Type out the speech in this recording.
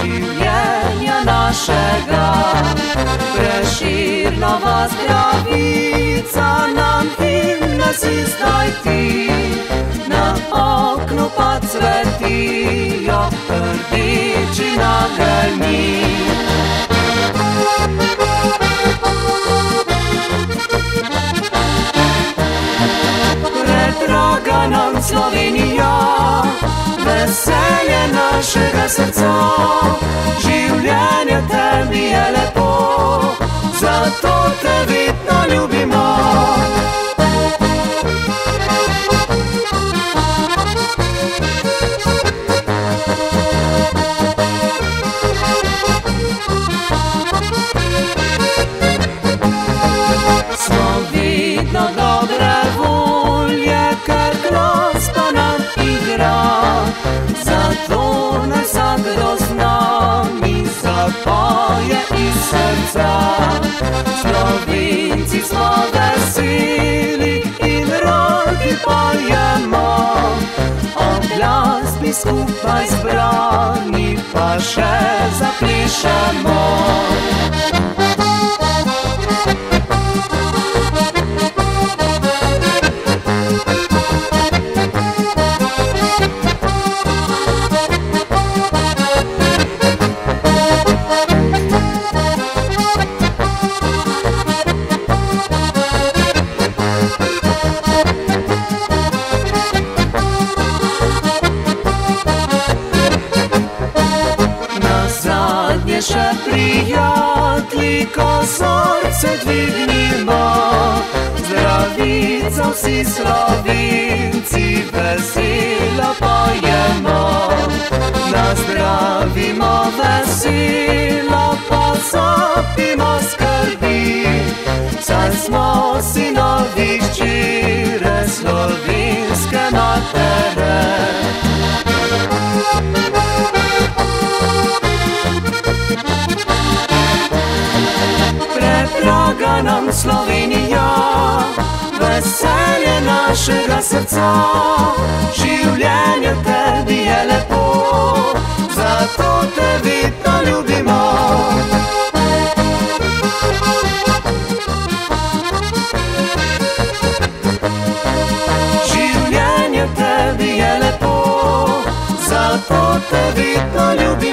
življenja našega. Preširnova zdravica nam himne si zdaj ti, na oknu pa cvetijo rdeči nageljni. Predraga nam Slovenija, veselje našega srca, življenje tebi je lepo, zato te vedno ljubimo. Smo vidno dobre volje, ker glas pa nam igra, zato naj vsakdo z nami zapoje iz srca. Slovenci smo veseli in radi pojemo, oglas mi skupaj zbrani pa še zaplišemo. Še prijatelji, ko srce dvignimo, zdravico vsi Slovenci veselo pojemo. Nazdravimo veselo, pozabimo skrbi, saj smo sinovi hčere slovenske matere. Draga nam Slovenija, veselje našega srca, življenje tebi je lepo, zato te vedno ljubimo. Življenje tebi je lepo, zato te vedno ljubimo.